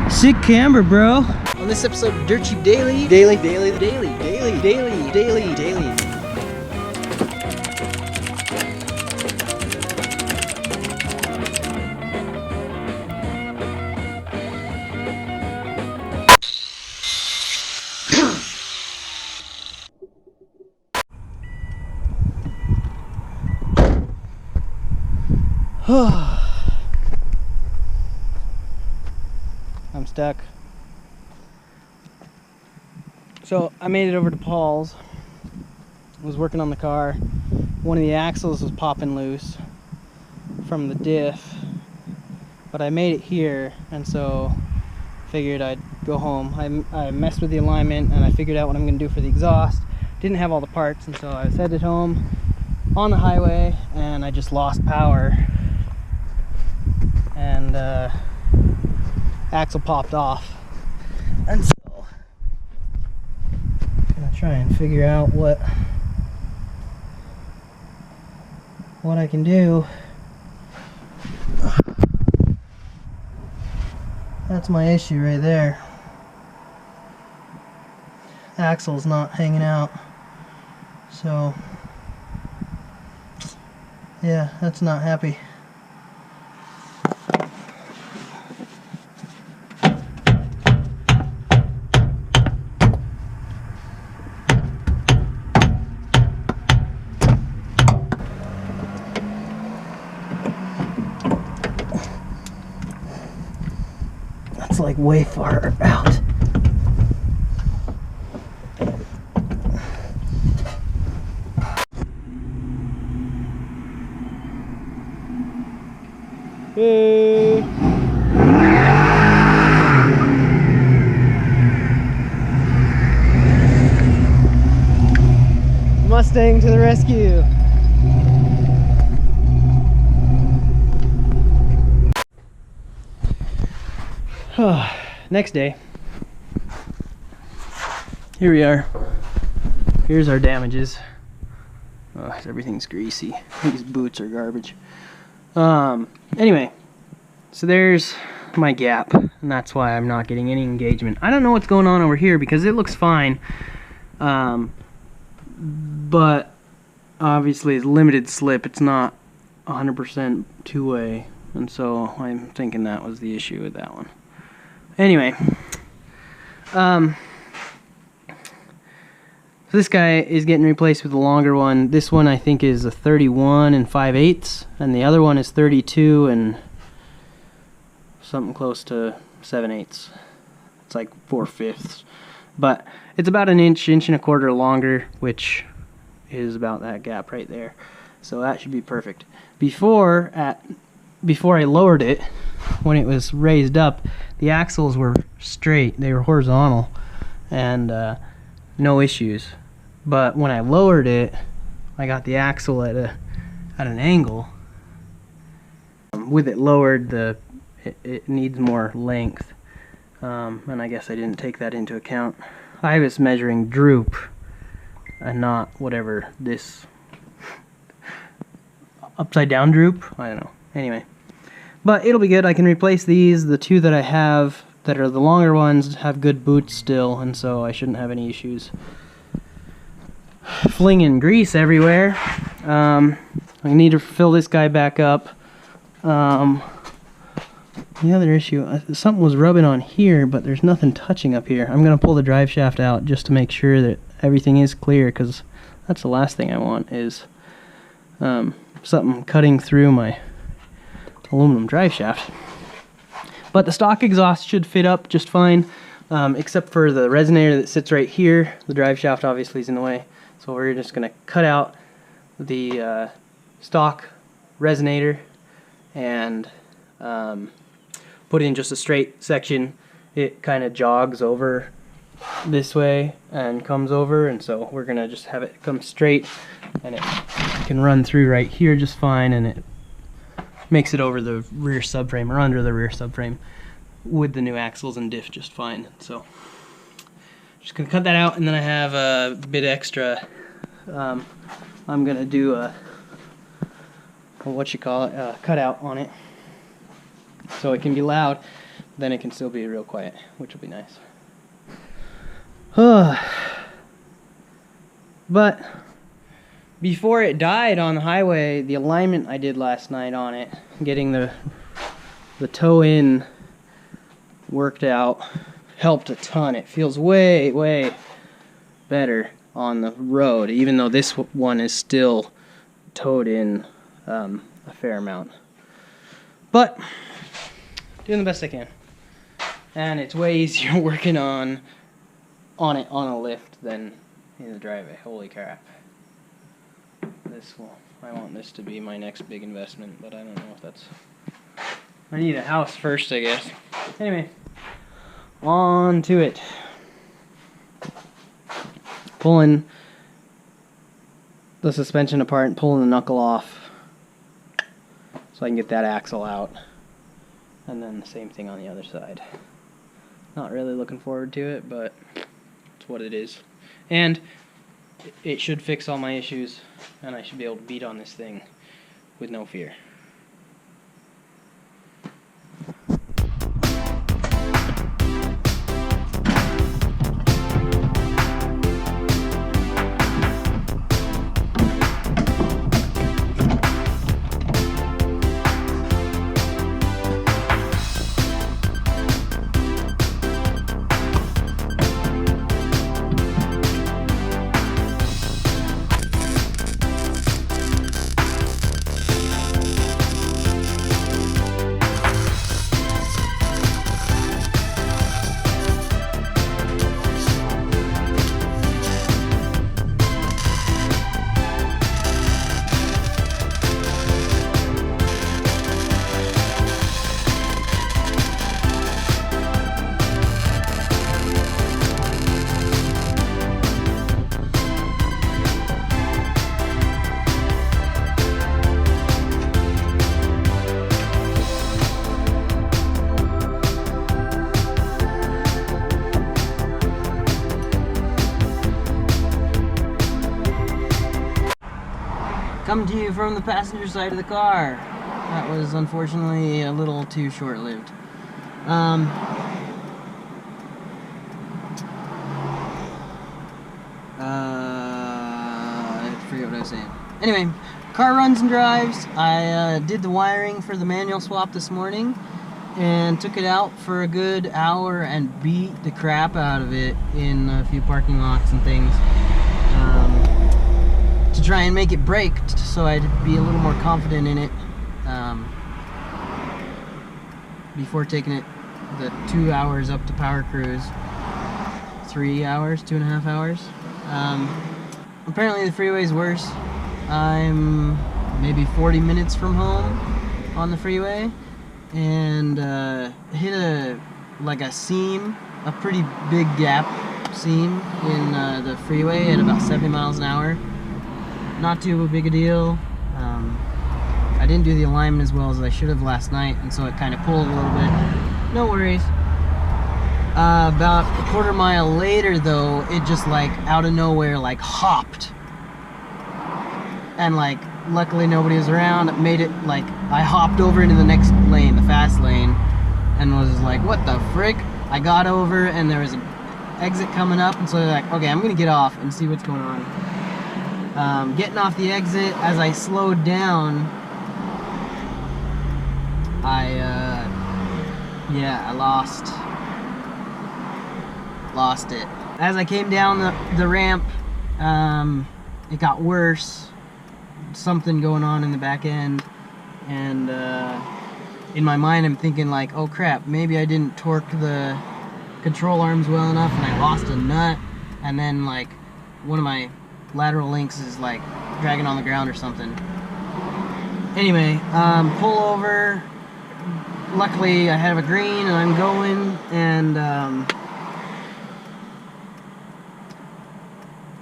Sick camber, bro. On this episode of Dirt Cheap Daily. Daily. I'm stuck. So I made it over to Paul's. I was working on the car. One of the axles was popping loose from the diff, but I made it here, and so figured I'd go home. I messed with the alignment and I figured out what I'm going to do for the exhaust. Didn't have all the parts, and so I was headed home on the highway, and I just lost power, and axle popped off. And so I'm gonna try and figure out what I can do. That's my issue right there. Axle's not hanging out. So yeah, that's not happy. That's like way far out. Hey. Mustang to the rescue. Next day. Here we are. Here's our damages. Everything's greasy. These boots are garbage. Anyway, so there's my gap, and that's why I'm not getting any engagement. I don't know what's going on over here because it looks fine, but obviously it's limited slip. It's not 100% two-way, and so I'm thinking that was the issue with that one. Anyway, so this guy is getting replaced with a longer one. This one I think is a 31 and 5/8, and the other one is 32 and something close to 7/8. It's like 4/5, but it's about an inch and a quarter longer, which is about that gap right there. So that should be perfect. Before I lowered it, when it was raised up, the axles were straight, they were horizontal, and no issues. But when I lowered it, I got the axle at an angle. With it lowered, it needs more length, and I guess I didn't take that into account. I was measuring droop and not whatever this upside down droop, I don't know. Anyway, but it'll be good. I can replace these. The two that I have that are the longer ones have good boots still, and so I shouldn't have any issues. Flinging grease everywhere. I need to fill this guy back up. The other issue, something was rubbing on here, but there's nothing touching up here. I'm going to pull the drive shaft out just to make sure that everything is clear, because that's the last thing I want is something cutting through my aluminum drive shaft. But the stock exhaust should fit up just fine, except for the resonator that sits right here. The drive shaft obviously is in the way, so we're just going to cut out the stock resonator and put in just a straight section. It kind of jogs over this way and comes over, and so we're going to just have it come straight, and it can run through right here just fine, and it makes it over the rear subframe or under the rear subframe with the new axles and diff just fine. So just gonna cut that out, and then I have a bit extra. I'm gonna do a cutout on it so it can be loud. then it can still be real quiet, which will be nice. But before it died on the highway, the alignment I did last night on it, getting the toe in worked out, helped a ton. It feels way, way better on the road, even though this one is still towed in a fair amount. But doing the best I can. And it's way easier working on it on a lift than in the driveway. Holy crap. I want this to be my next big investment, but I don't know if that's... I need a house first, I guess. Anyway, on to it. Pulling the suspension apart and pulling the knuckle off so I can get that axle out. And then the same thing on the other side. Not really looking forward to it, but it's what it is. And it should fix all my issues, and I should be able to beat on this thing with no fear. Coming to you from the passenger side of the car. That was unfortunately a little too short-lived. I forget what I was saying. Anyway, car runs and drives. I did the wiring for the manual swap this morning and took it out for a good hour and beat the crap out of it in a few parking lots and things. To try and make it braked so I'd be a little more confident in it before taking it the 2 hours up to Powercruise. 3 hours, 2.5 hours. Apparently the freeway's worse. I'm maybe 40 minutes from home on the freeway and hit a seam, a pretty big gap seam in the freeway at about 70 miles an hour. Not too big a deal. I didn't do the alignment as well as I should have last night, and so it kind of pulled a little bit. No worries. About a quarter mile later, though, it just out of nowhere hopped, and luckily nobody was around. It made it I hopped over into the next lane, the fast lane, and was like, what the frick? I got over, and there was an exit coming up, and so they're like, okay, I'm gonna get off and see what's going on. Getting off the exit, as I slowed down, I lost it. As I came down the ramp, it got worse. Something going on in the back end, and in my mind I'm thinking oh crap, maybe I didn't torque the control arms well enough and I lost a nut, and then one of my lateral links is dragging on the ground or something. Anyway, pull over. Luckily I have a green and I'm going, and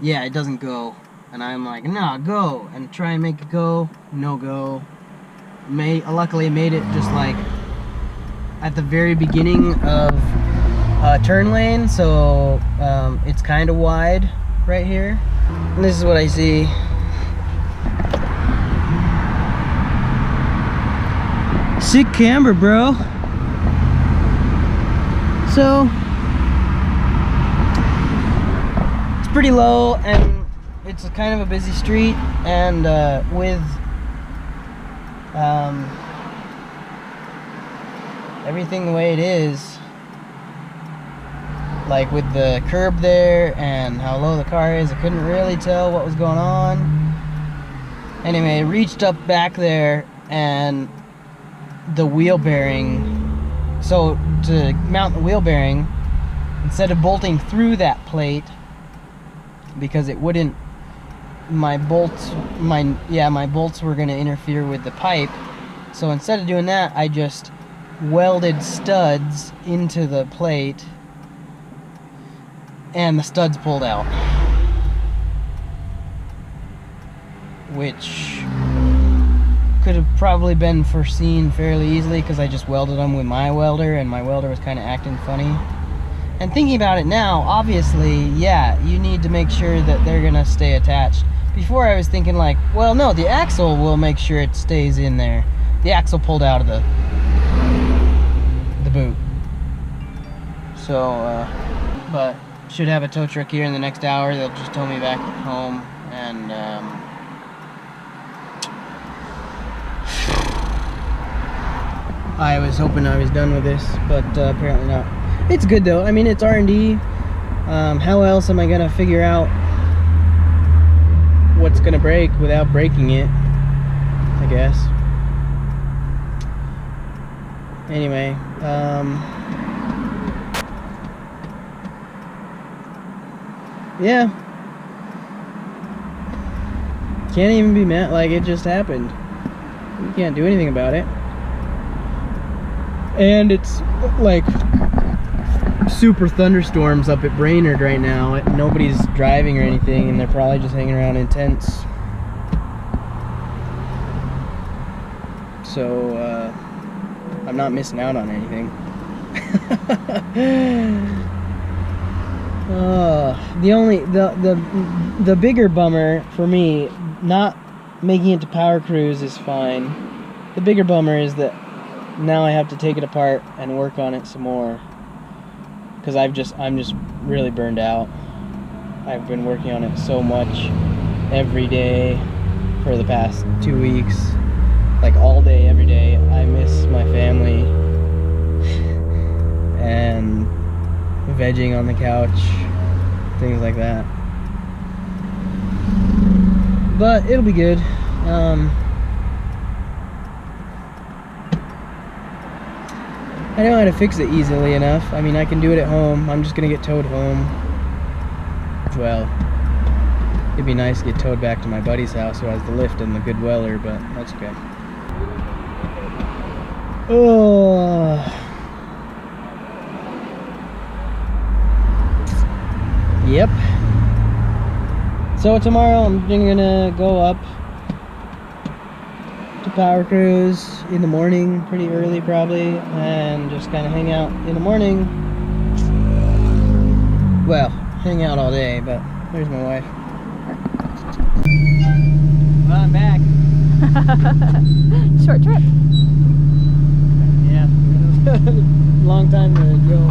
yeah, it doesn't go, and I'm like, nah, go, and try and make it go. No go. Luckily made it just at the very beginning of turn lane, so it's kind of wide right here. And this is what I see. Sick camber, bro. So it's pretty low, and it's a kind of a busy street, and with everything the way it is, like with the curb there and how low the car is, I couldn't really tell what was going on. Anyway, reached up back there, and the wheel bearing, so to mount the wheel bearing, instead of bolting through that plate, because it wouldn't, my bolts were going to interfere with the pipe, so instead of doing that, I just welded studs into the plate, and the studs pulled out, which could have probably been foreseen fairly easily, because I just welded them with my welder, and my welder was kind of acting funny. And thinking about it now, obviously, yeah, you need to make sure that they're gonna stay attached. Before I was thinking like, well, no, the axle will make sure it stays in there. The axle pulled out of the boot. So, but should have a tow truck here in the next hour. They'll just tow me back home, and I was hoping I was done with this, but apparently not. It's good though. I mean, it's R&D. How else am I gonna figure out what's gonna break without breaking it, I guess. Anyway, yeah, can't even be mad, like it just happened. You can't do anything about it. And it's like super thunderstorms up at Brainerd right now. Nobody's driving or anything, and they're probably just hanging around in tents. So I'm not missing out on anything. The bigger bummer for me, not making it to Powercruise is fine. The bigger bummer is that now I have to take it apart and work on it some more, because I'm just really burned out. I've been working on it so much every day for the past 2 weeks, like all day, every day. I miss my family and vegging on the couch, things like that. But it'll be good. I know how to fix it easily enough. I mean, I can do it at home. I'm just gonna get towed home. Well, it'd be nice to get towed back to my buddy's house who has the lift and the good welder, but that's okay. Oh. Yep. So tomorrow I'm gonna go up to Powercruise in the morning, pretty early probably, and just kind of hang out in the morning. Well, hang out all day, but there's my wife. Well, I'm back. Short trip. Yeah. Long time to go.